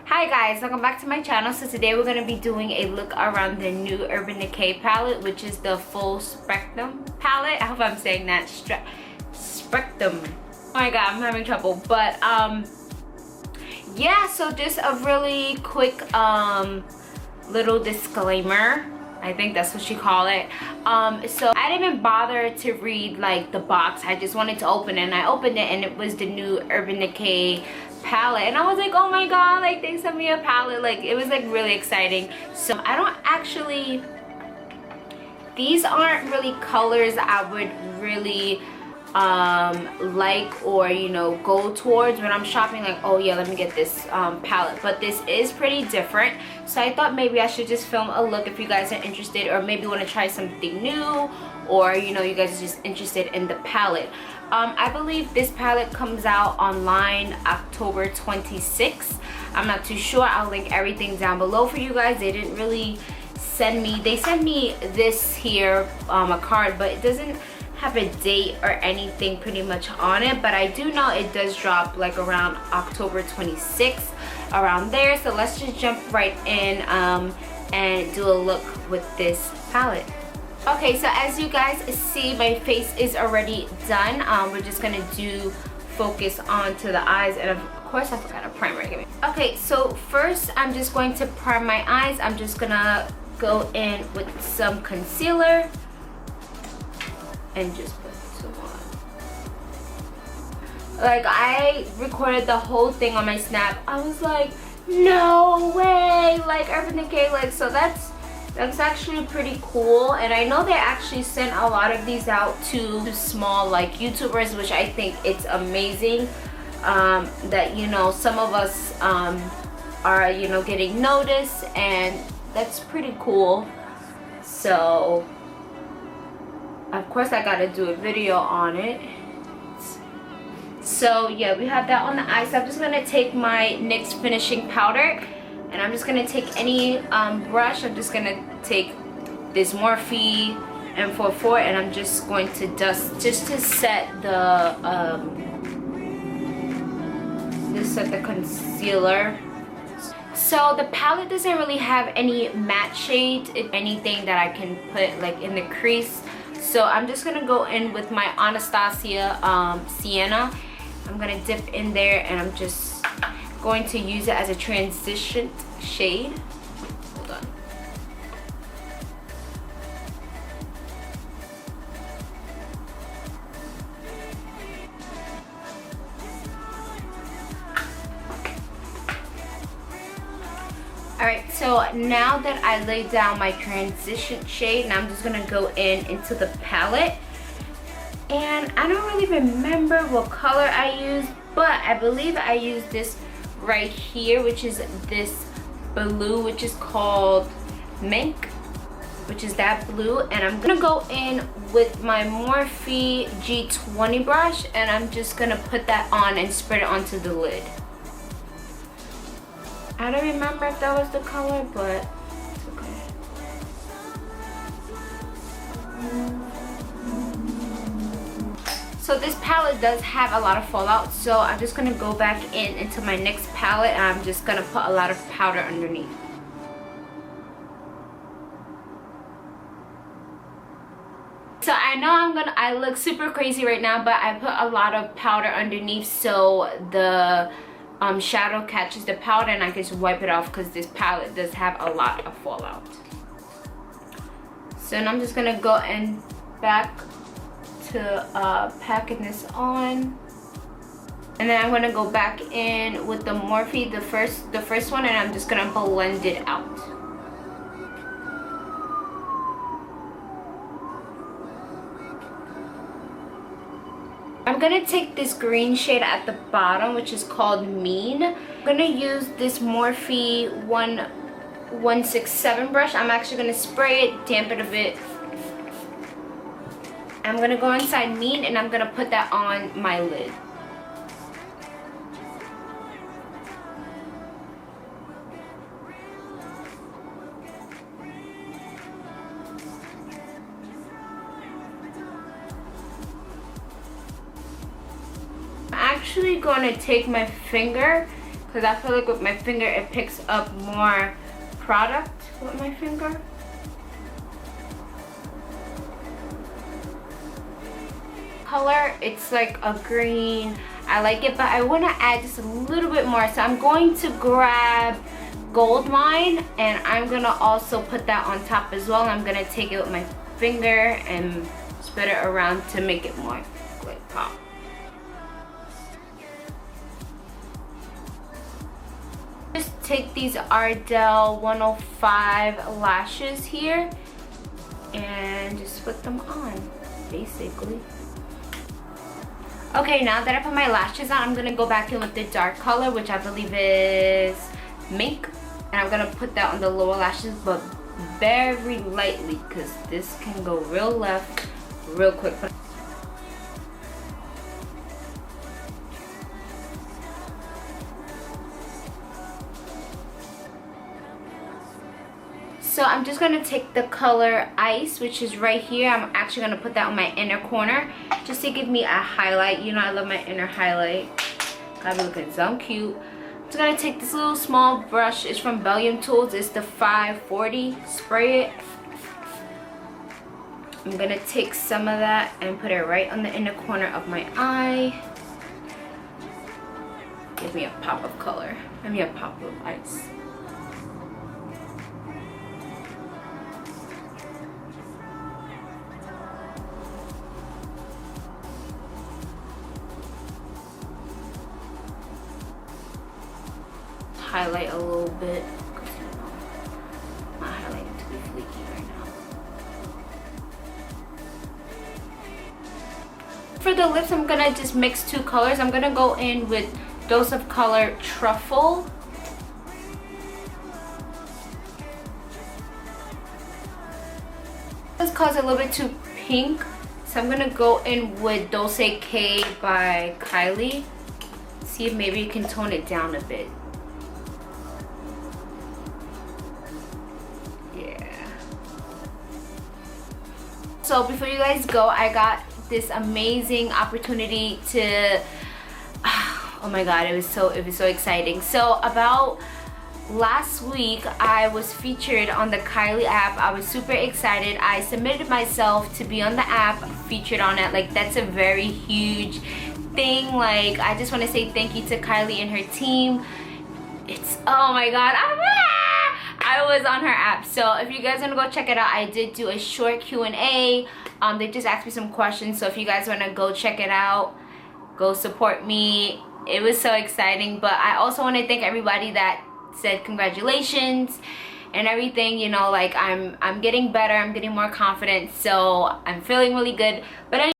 Hi guys, welcome back to my channel. So today we're going to be doing a look around the new Urban Decay palette, which is the full spectrum palette. I hope I'm saying that spectrum. Oh my god, I'm having trouble. But yeah, so just a really quick little disclaimer. I think that's what you call it. So I didn't even bother to read like the box. I just wanted to open it, and I opened it and it was the new Urban Decay palette, and I was like, oh my god, like they sent me a palette. Like it was like really exciting. So I don't actually, these aren't really colors I would really like or go towards when I'm shopping, like, oh yeah, let me get this palette. But this is pretty different, so I thought maybe I should just film a look if you guys are interested, or maybe want to try something new, or you guys are just interested in the palette. I believe this palette comes out online October 26th. I'm not too sure. I'll link everything down below for you guys. They didn't really send me, they sent me this here, a card, but it doesn't have a date or anything pretty much on it. But I do know it does drop like around October 26th, around there. So let's just jump right in and do a look with this palette. Okay, so as you guys see, my face is already done. We're just gonna do focus onto the eyes, and of course I forgot a primer. Okay, so first I'm just going to prime my eyes. I'm just gonna go in with some concealer and just put some on. Like, I recorded the whole thing on my Snap. I was like, no way, like Urban Decay, like, so that's actually pretty cool. And I know they actually sent a lot of these out to small like YouTubers, which I think it's amazing that some of us are getting noticed, and that's pretty cool. So of course I gotta do a video on it. So yeah, we have that on the eyes. So I'm just gonna take my NYX finishing powder, and I'm just gonna take any brush. I'm just gonna take this Morphe M44, and I'm just going to dust just to set the concealer. So the palette doesn't really have any matte shades, if anything, that I can put like in the crease. So I'm just gonna go in with my Anastasia Sienna. I'm gonna dip in there, and I'm just going to use it as a transition shade. Hold on. Alright, so now that I laid down my transition shade, now I'm just gonna go into the palette. And I don't really remember what color I used, but I believe I used this right here, which is this blue, which is called Mink, which is that blue. And I'm gonna go in with my Morphe G20 brush, and I'm just gonna put that on and spread it onto the lid. I don't remember if that was the color, but it's okay. So this palette does have a lot of fallout, so I'm just gonna go back into my next palette, and I'm just gonna put a lot of powder underneath. So I know I look super crazy right now, but I put a lot of powder underneath so the shadow catches the powder, and I can just wipe it off, because this palette does have a lot of fallout. So now I'm just gonna go back to packing this on, and then I'm gonna go back in with the Morphe, the first one, and I'm just gonna blend it out. I'm gonna take this green shade at the bottom, which is called Mean. I'm gonna use this Morphe 167 brush. I'm actually gonna spray it, damp it a bit. I'm gonna go inside Mean, and I'm gonna put that on my lid. I'm actually gonna take my finger, because I feel like with my finger it picks up more product with my finger. Color, it's like a green. I like it, but I want to add just a little bit more, so I'm going to grab Gold Mine and I'm gonna also put that on top as well. I'm gonna take it with my finger and spread it around to make it more like pop. Just take these Ardell 105 lashes here and just put them on, basically. Okay, now that I put my lashes on, I'm gonna go back in with the dark color, which I believe is Mink, and I'm gonna put that on the lower lashes, but very lightly, because this can go real left real quick. So I'm just gonna take the color Ice, which is right here. I'm actually gonna put that on my inner corner just to give me a highlight. You know I love my inner highlight. Gotta be looking so cute. I'm just gonna take this little small brush. It's from Belgium Tools. It's the 540. Spray it. I'm gonna take some of that and put it right on the inner corner of my eye. Give me a pop of color. Give me a pop of ice. Highlight a little bit, because you know my highlight to be fleeky right now. For the lips, I'm gonna just mix two colors. I'm gonna go in with Dose of Color Truffle. This color's a little bit too pink, so I'm gonna go in with Decay by Kylie. See if maybe you can tone it down a bit. So before you guys go, I got this amazing opportunity to, oh my god, it was so exciting. So about last week, I was featured on the Kylie app. I was super excited. I submitted myself to be on the app, featured on it. Like, that's a very huge thing. Like, I just want to say thank you to Kylie and her team. It's, oh my god, I was on her app. So if you guys want to go check it out, I did do a short Q&A. They just asked me some questions, so if you guys want to go check it out, go support me. It was so exciting. But I also want to thank everybody that said congratulations and everything. You know, like, I'm getting better, I'm getting more confident, so I'm feeling really good. But anyway,